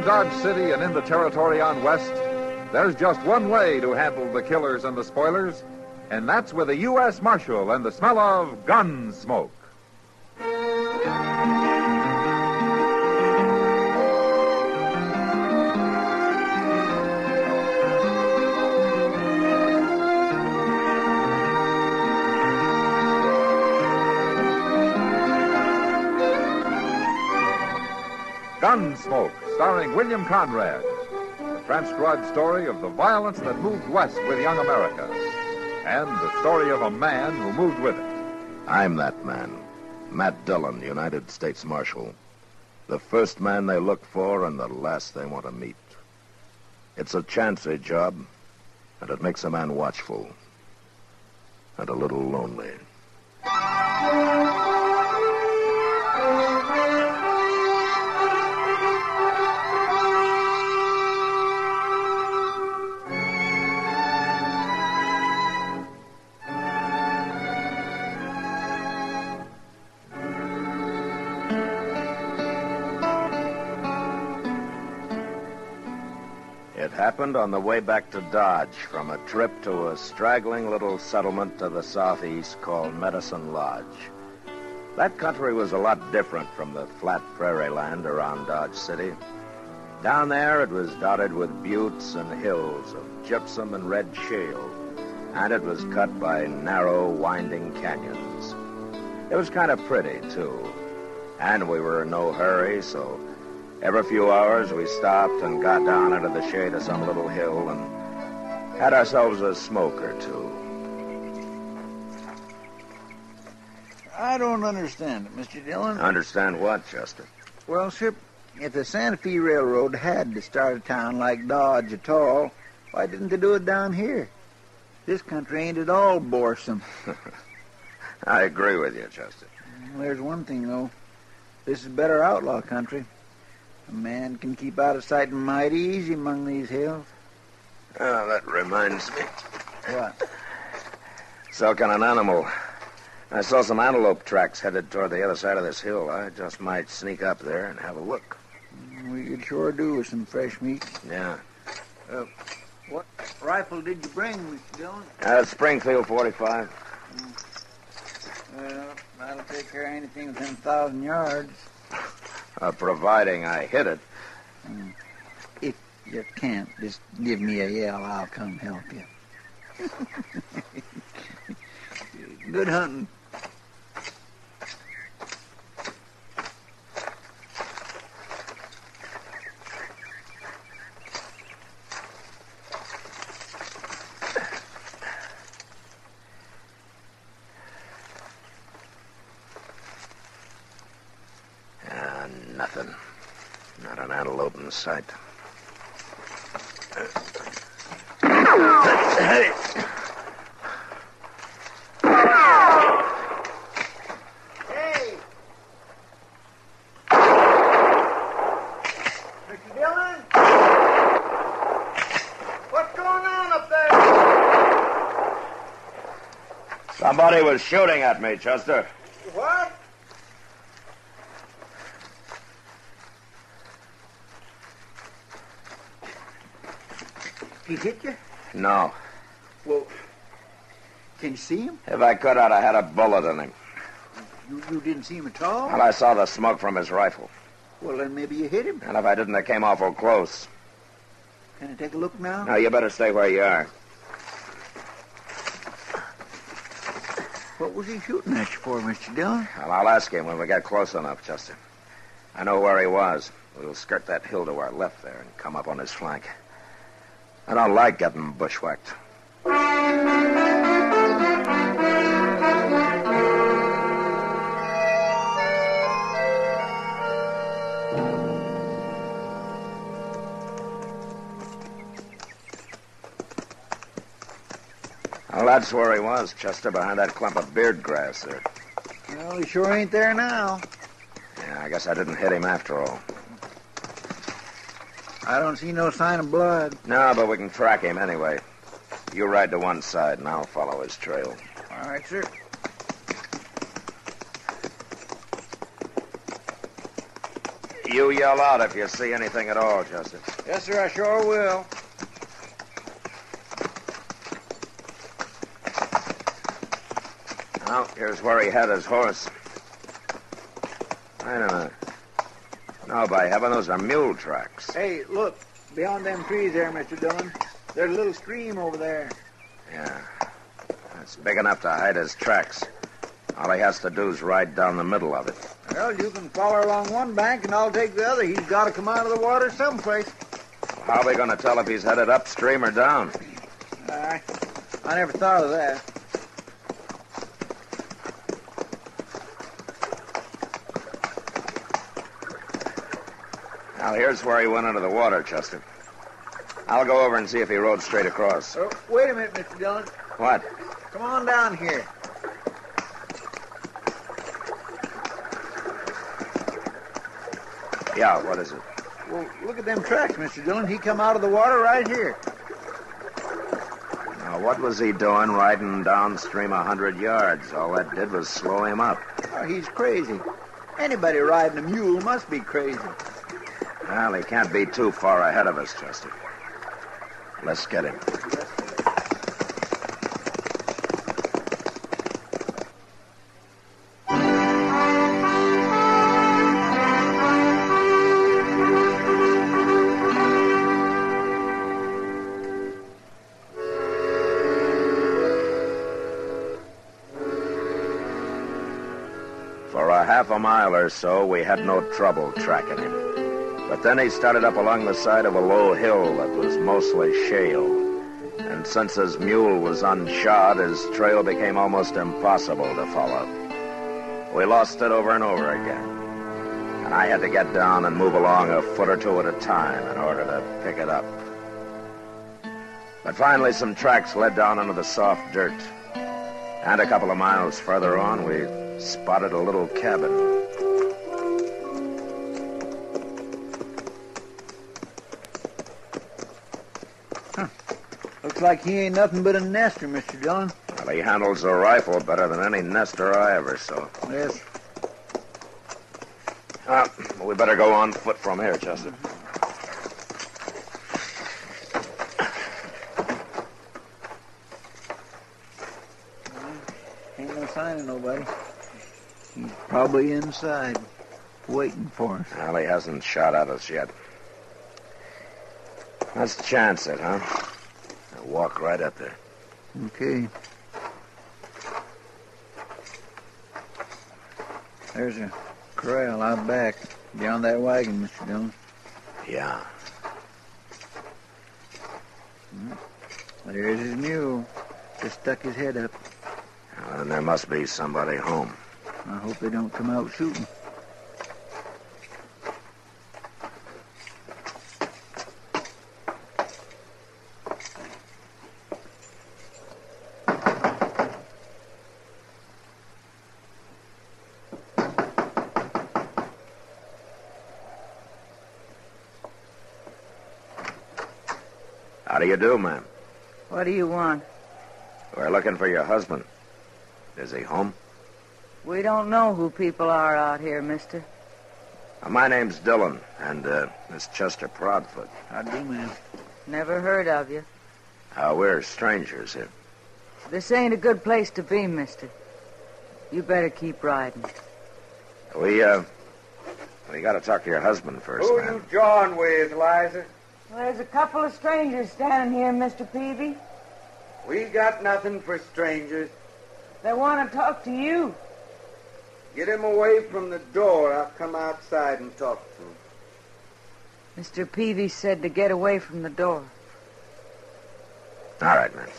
around Dodge City and in the territory on west, there's just one way to handle the killers and the spoilers, and that's with a U.S. Marshal and the smell of Gunsmoke. Gunsmoke, starring William Conrad. The transcribed story of the violence that moved west with young America. And the story of a man who moved with it. I'm that man. Matt Dillon, United States Marshal. The first man they look for and the last they want to meet. It's a chancy job, and it makes a man watchful. And a little lonely. It happened on the way back to Dodge from a trip to a straggling little settlement to the southeast called Medicine Lodge. That country was a lot different from the flat prairie land around Dodge City. Down there, it was dotted with buttes and hills of gypsum and red shale, and it was cut by narrow, winding canyons. It was kind of pretty, too, and we were in no hurry, so every few hours, we stopped and got down into the shade of some little hill and had ourselves a smoke or two. I don't understand it, Mr. Dillon. Understand what, Chester? Well, sir, if the Santa Fe Railroad had to start a town like Dodge at all, why didn't they do it down here? This country ain't at all boresome. I agree with you, Chester. Well, there's one thing, though. This is better outlaw country. A man can keep out of sight mighty easy among these hills. Oh, that reminds me. What? Silking an animal. I saw some antelope tracks headed toward the other side of this hill. I just might sneak up there and have a look. We could sure do with some fresh meat. Yeah. What rifle did you bring, Mr. Dillon? Springfield 45. Well, that'll take care of anything within 1,000 yards. Providing I hit it. If you can't, just give me a yell. I'll come help you. Good hunting. Nothing. Not an antelope in sight. Hey! Hey! Mr. Dillon? What's going on up there? Somebody was shooting at me, Chester. What? He hit you? No. Well, can you see him? If I could, I'd have had a bullet in him. You didn't see him at all? Well, I saw the smoke from his rifle. Well, then maybe you hit him. And if I didn't, I came awful close. Can I take a look now? No, you better stay where you are. What was he shooting at you for, Mr. Dillon? Well, I'll ask him when we get close enough, Chester. I know where he was. We'll skirt that hill to our left there and come up on his flank. I don't like getting bushwhacked. Well, that's where he was, Chester, behind that clump of beard grass there. Well, he sure ain't there now. Yeah, I guess I didn't hit him after all. I don't see no sign of blood. No, but we can track him anyway. You ride to one side, and I'll follow his trail. All right, sir. You yell out if you see anything at all, Chester. Yes, sir, I sure will. Now, here's where he had his horse. Wait a minute. No, by heaven, those are mule tracks. Hey, look, beyond them trees there, Mr. Dillon. There's a little stream over there. Yeah. It's big enough to hide his tracks. All he has to do is ride down the middle of it. Well, you can follow along one bank and I'll take the other. He's got to come out of the water someplace. How are we going to tell if he's headed upstream or down? I never thought of that. Now, here's where he went into the water, Chester. I'll go over and see if he rode straight across. Oh, wait a minute, Mr. Dillon. What? Come on down here. Yeah, what is it? Well, look at them tracks, Mr. Dillon. He come out of the water right here. Now, what was he doing riding downstream 100 yards? All that did was slow him up. Oh, he's crazy. Anybody riding a mule must be crazy. Well, he can't be too far ahead of us, Chester. Let's get him. For a half a mile or so, we had no trouble tracking him. But then he started up along the side of a low hill that was mostly shale. And since his mule was unshod, his trail became almost impossible to follow. We lost it over and over again. And I had to get down and move along a foot or two at a time in order to pick it up. But finally, some tracks led down into the soft dirt. And a couple of miles further on, we spotted a little cabin. Looks like he ain't nothing but a nester, Mr. Dillon. Well, he handles a rifle better than any nester I ever saw. Yes. We better go on foot from here, Chester. Ain't no sign of nobody. He's probably inside, waiting for us. Well, he hasn't shot at us yet. Let's chance it, huh? I'll walk right up there. Okay. There's a corral out back, beyond that wagon, Mr. Dillon. Yeah. There's his mule. Just stuck his head up. Well, then there must be somebody home. I hope they don't come out shooting. How do you do, ma'am? What do you want? We're looking for your husband. Is he home? We don't know who people are out here, mister. My name's Dillon, and this Chester Proudfoot. I do, ma'am. Never heard of you. We're strangers here. This ain't a good place to be, mister. You better keep riding. We got to talk to your husband first, Who ma'am. you jawing with, Liza? Well, there's a couple of strangers standing here, Mr. Peavy. We got nothing for strangers. They want to talk to you. Get him away from the door. I'll come outside and talk to him. Mr. Peavy said to get away from the door. All right, ma'am.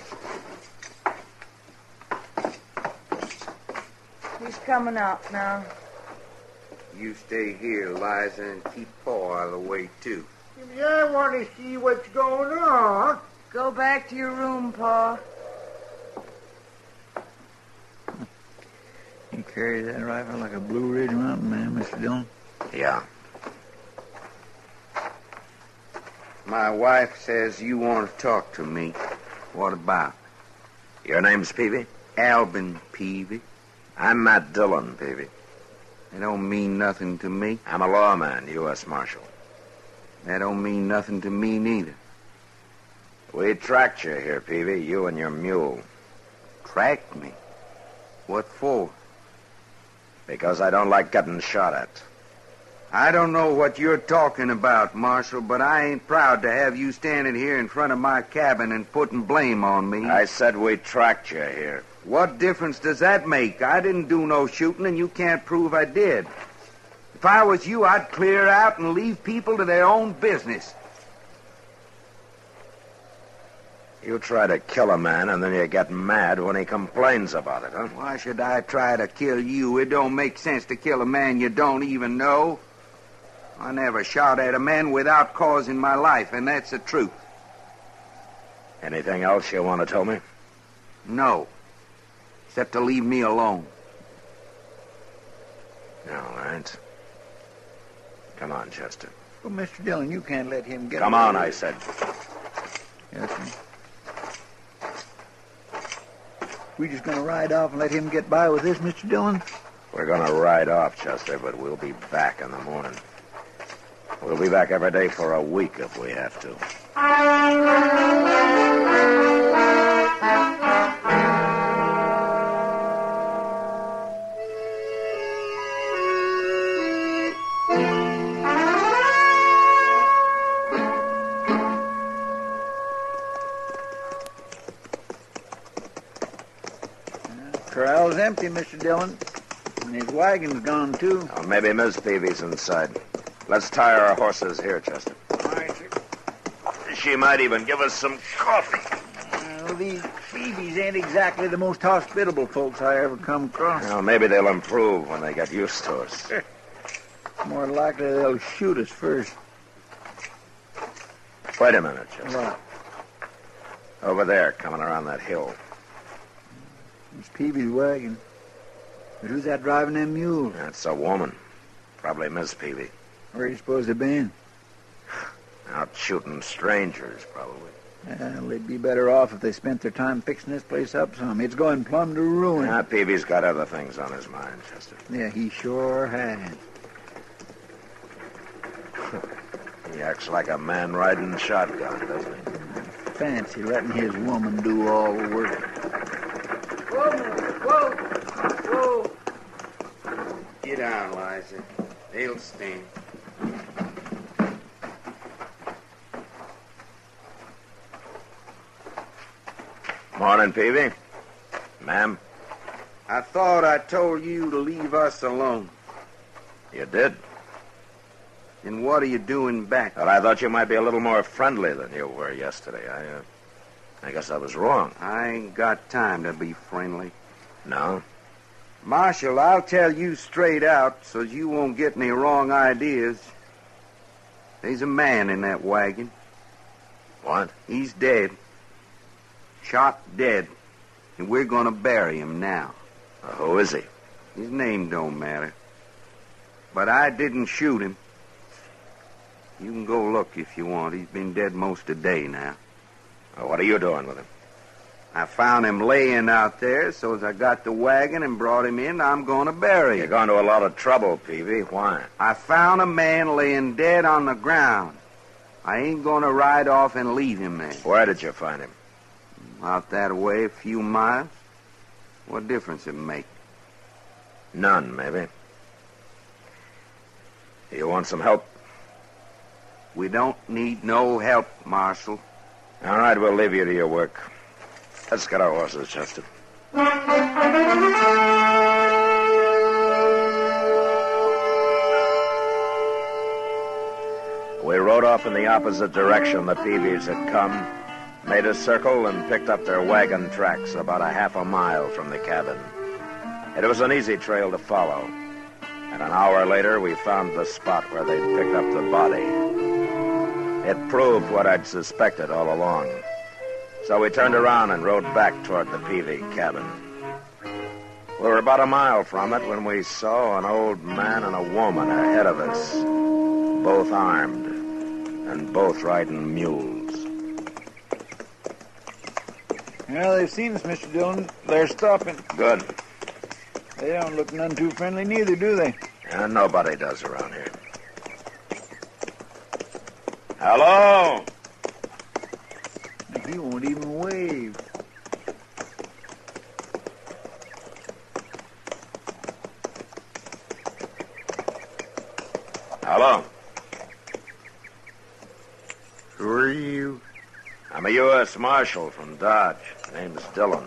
He's coming out now. You stay here, Liza, and keep Paul out of the way, too. I want to see what's going on. Go back to your room, Pa. You carry that rifle like a Blue Ridge Mountain man, Mr. Dillon. Yeah. My wife says you want to talk to me. What about? Your name's Peavy? Alvin Peavy. I'm Matt Dillon, Peavy. It don't mean nothing to me. I'm a lawman, U.S. Marshal. That don't mean nothing to me neither. We tracked you here, Peavy, you and your mule. Tracked me? What for? Because I don't like getting shot at. I don't know what you're talking about, Marshal, but I ain't proud to have you standing here in front of my cabin and putting blame on me. I said we tracked you here. What difference does that make? I didn't do no shooting, and you can't prove I did. If I was you, I'd clear out and leave people to their own business. You try to kill a man, and then you get mad when he complains about it, huh? Why should I try to kill you? It don't make sense to kill a man you don't even know. I never shot at a man without cause in my life, and that's the truth. Anything else you want to tell me? No. Except to leave me alone. All right. Come on, Chester. Well, Mr. Dillon, you can't let him get Come away. on, I said. Yes, sir. We just going to ride off and let him get by with this, Mr. Dillon? We're going to ride off, Chester, but we'll be back in the morning. We'll be back every day for a week if we have to. Corral's empty, Mr. Dillon. And his wagon's gone, too. Oh, maybe Miss Peavy's inside. Let's tie our horses here, Chester. All right, sir. She might even give us some coffee. Well, these Peavies ain't exactly the most hospitable folks I ever come across. Well, maybe they'll improve when they get used to us. More likely they'll shoot us first. Wait a minute, Chester. What? Over there, coming around that hill. It's Peavy's wagon. But who's that driving them mules? That's a woman. Probably Miss Peavy. Where you supposed to been? Out shooting strangers, probably. Well, they'd be better off if they spent their time fixing this place up some. It's going plumb to ruin. Peavy's got other things on his mind, Chester. Yeah, he sure has. He acts like a man riding shotgun, doesn't he? Fancy letting his woman do all the work. Whoa! Get down, Liza. They'll stand. Morning, Peavy. Ma'am. I thought I told you to leave us alone. You did? And what are you doing back? Well, I thought you might be a little more friendly than you were yesterday. I guess I was wrong. I ain't got time to be friendly. No? Marshal, I'll tell you straight out so you won't get any wrong ideas. There's a man in that wagon. What? He's dead. Shot dead. And we're going to bury him now. Who is he? His name don't matter. But I didn't shoot him. You can go look if you want. He's been dead most of the day now. What are you doing with him? I found him laying out there, so as I got the wagon and brought him in, I'm going to bury You're him. going to a lot of trouble, Peavy. Why? I found a man laying dead on the ground. I ain't going to ride off and leave him there. Where did you find him? Out that way, a few miles. What difference it make? None, maybe. You want some help? We don't need no help, Marshal. All right, we'll leave you to your work. Let's get our horses, Chester. We rode off in the opposite direction the Peavys had come, made a circle, and picked up their wagon tracks about a half a mile from the cabin. It was an easy trail to follow, and an hour later we found the spot where they'd picked up the body. It proved what I'd suspected all along. So we turned around and rode back toward the Peavy cabin. We were about a mile from it when we saw an old man and a woman ahead of us, both armed and both riding mules. Well, they've seen us, Mr. Dillon. They're stopping. Good. They don't look none too friendly neither, do they? And nobody does around here. Hello? He won't even wave. Hello? Who are you? I'm a U.S. Marshal from Dodge. Name's Dillon.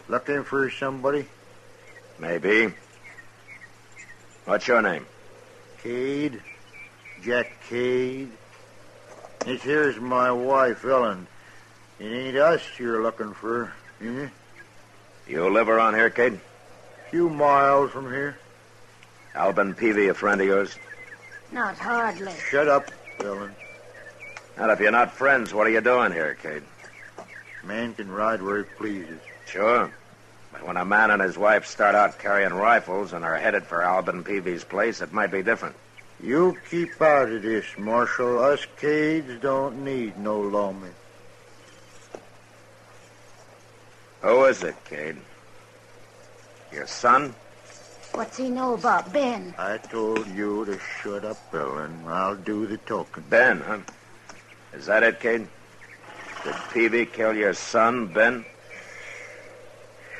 Looking for somebody? Maybe. What's your name? Cade. Jack Cade. This here's my wife, Ellen. It ain't us you're looking for, is it? You live around here, Cade? Few miles from here. Alvin Peavy, a friend of yours? Not hardly. Shut up, Ellen. And if you're not friends, what are you doing here, Cade? Man can ride where he pleases. Sure. But when a man and his wife start out carrying rifles and are headed for Alvin Peavy's place, it might be different. You keep out of this, Marshal. Us Cades don't need no lawmen. Who is it, Cade? Your son? What's he know about Ben? I told you to shut up, Ellen. I'll do the talking. Ben, huh? Is that it, Cade? Did Peavy kill your son, Ben?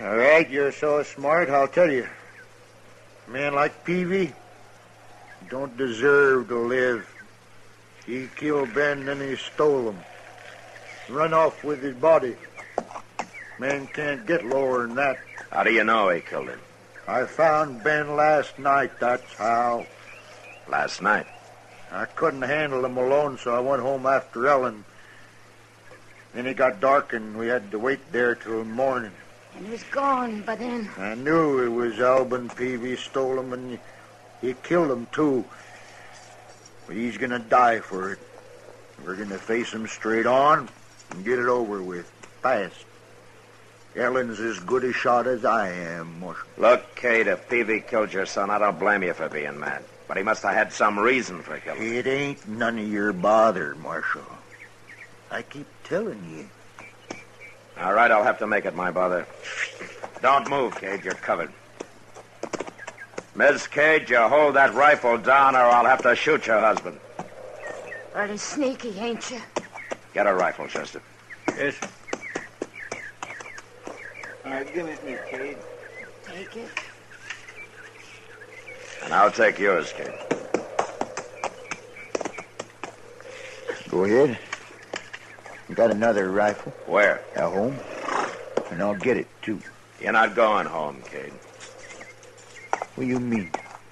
All right, you're so smart, I'll tell you. A man like Peavy don't deserve to live. He killed Ben, then he stole him. Run off with his body. Man can't get lower than that. How do you know he killed him? I found Ben last night, that's how. Last night. I couldn't handle him alone, so I went home after Ellen. Then it got dark, and we had to wait there till morning. And he was gone by then. I knew it was Alvin Peavy stole him, and he killed him, too. But he's going to die for it. We're going to face him straight on and get it over with, fast. Ellen's as good a shot as I am, Marshal. Look, Cade, if Peavy killed your son, I don't blame you for being mad. But he must have had some reason for killing him. It ain't none of your bother, Marshal. I keep telling you. All right, I'll have to make it my bother. Don't move, Cade. You're covered. Miss Cade, you hold that rifle down or I'll have to shoot your husband. Pretty sneaky, ain't you? Get a rifle, Chester. Yes. All right, give it me, Cade. Take it. And I'll take yours, Cade. Go ahead. You got another rifle? Where? At home. And I'll get it, too. You're not going home, Cade. What do you mean?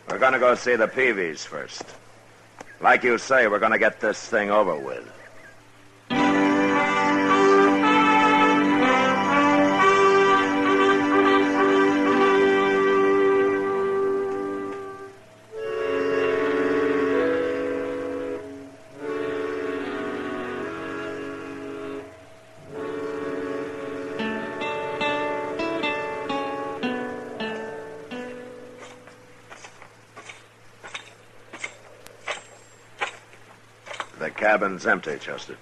We're going to go see the Peavys first. Like you say, we're going to get this thing over with. The cabin's empty, Chester.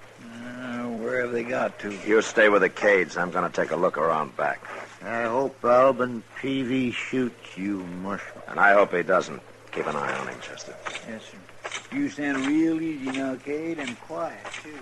Where have they got to? You stay with the Cades. I'm going to take a look around back. I hope Alvin Peavy shoots you, Marshal. And I hope he doesn't. Keep an eye on him, Chester. Yes, sir. You stand real easy now, Cade, and quiet, too.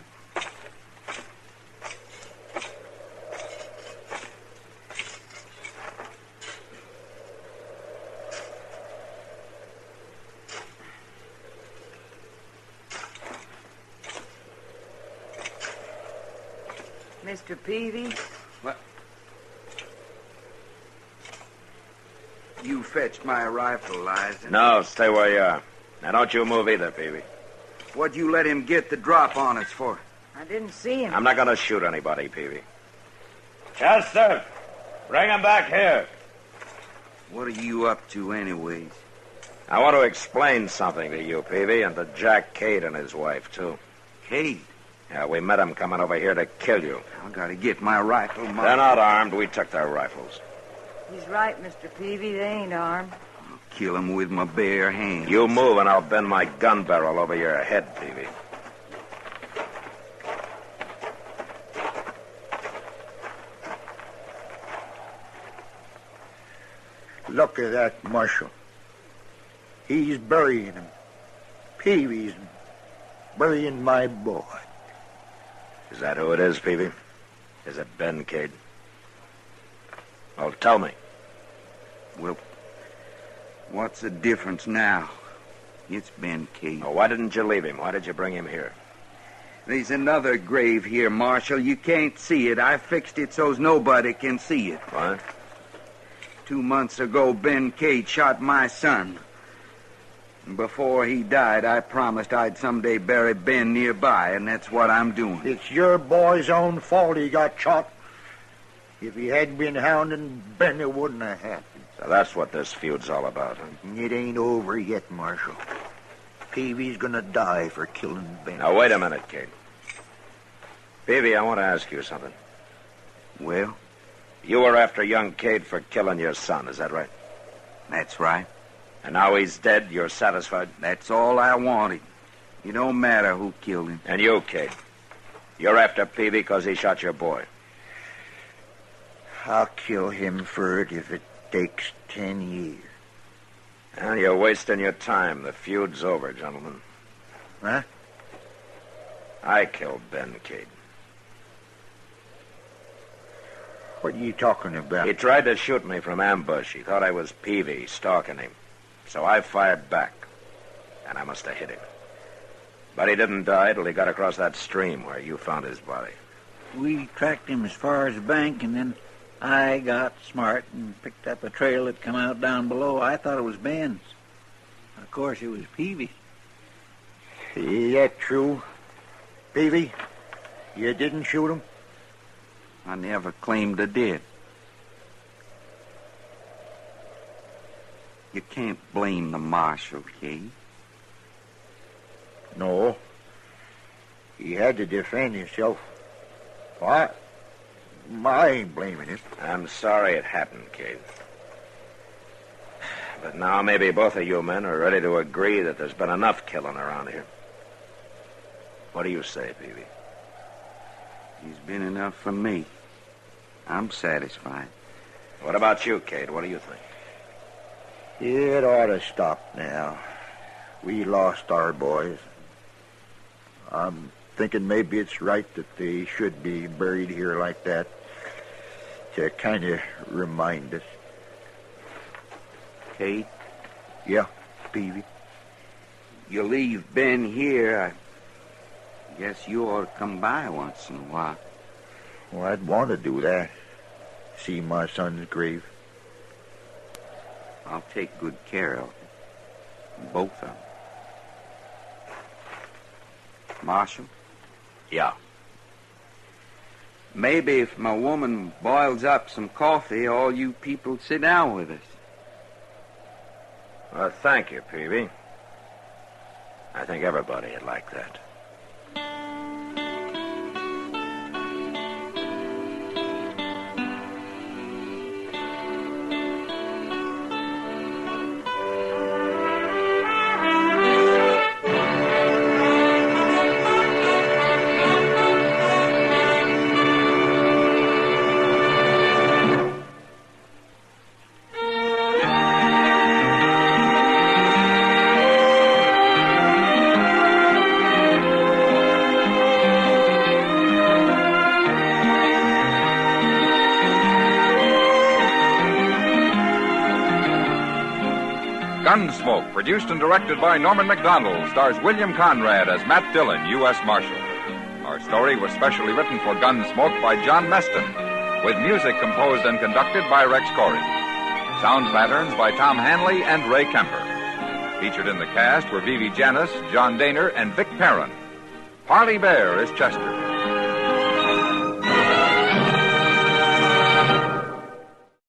Mr. Peavy? What? You fetched my rifle, Liza. No, stay where you are. Now, don't you move either, Peavy. What'd you let him get the drop on us for? I didn't see him. I'm not going to shoot anybody, Peavy. Chester, bring him back here. What are you up to anyways? I want to explain something to you, Peavy, and to Jack Cade and his wife, too. Cade, Yeah, we met them coming over here to kill you. I gotta get my rifle. They're not armed. We took their rifles. He's right, Mr. Peavy. They ain't armed. I'll kill him with my bare hands. You move and I'll bend my gun barrel over your head, Peavy. Look at that, Marshal. He's burying him. Peavy's burying my boy. Is that who it is, Peavy? Is it Ben, Cade? Well, tell me. Well, what's the difference now? It's Ben, Cade. Oh, why didn't you leave him? Why did you bring him here? There's another grave here, Marshal. You can't see it. I fixed it so's nobody can see it. What? 2 months ago, Ben Cade shot my son. And before he died, I promised I'd someday bury Ben nearby, and that's what I'm doing. It's your boy's own fault he got shot. If he hadn't been hounding Ben, it wouldn't have happened. So that's what this feud's all about, huh? It ain't over yet, Marshal. Peavy's gonna die for killing Ben. Now, wait a minute, Cade. Peavy, I want to ask you something. Well, You were after young Cade for killing your son, is that right? that's right. And now he's dead, you're satisfied? That's all I wanted. It don't matter who killed him. And you, Cade, you're after Peavy because he shot your boy. I'll kill him for it if it takes 10 years. Well, you're wasting your time. The feud's over, gentlemen. Huh? I killed Ben, Cade. What are you talking about? He tried to shoot me from ambush. He thought I was Peavy, stalking him. So I fired back. And I must have hit him. But he didn't die till he got across that stream where you found his body. We tracked him as far as the bank, and then I got smart and picked up a trail that come out down below. I thought it was Ben's. Of course, it was Peavy's. Is that true? Peavy, you didn't shoot him? I never claimed I did. You can't blame the marshal, Cade. No. He had to defend himself. I ain't blaming him. I'm sorry it happened, Cade. But now maybe both of you men are ready to agree that there's been enough killing around here. What do you say, Peavy? He's been enough for me. I'm satisfied. What about you, Cade? What do you think? It ought to stop now. We lost our boys. I'm thinking maybe it's right that they should be buried here like that to kind of remind us. Cade, Yeah, Peavy. you leave Ben here. I guess you ought to come by once in a while. Well, I'd want to do that. See my son's grave. I'll take good care of it. Both of them. Marshal, Yeah. maybe if my woman boils up some coffee, all you people sit down with us. Well, thank you, Peavy. I think everybody would like that. Gunsmoke, produced and directed by Norman MacDonald, stars William Conrad as Matt Dillon, U.S. Marshal. Our story was specially written for Gunsmoke by John Meston, with music composed and conducted by Rex Corey. Sound patterns by Tom Hanley and Ray Kemper. Featured in the cast were Vivi Janis, John Daner, and Vic Perrin. Parley Bear is Chester.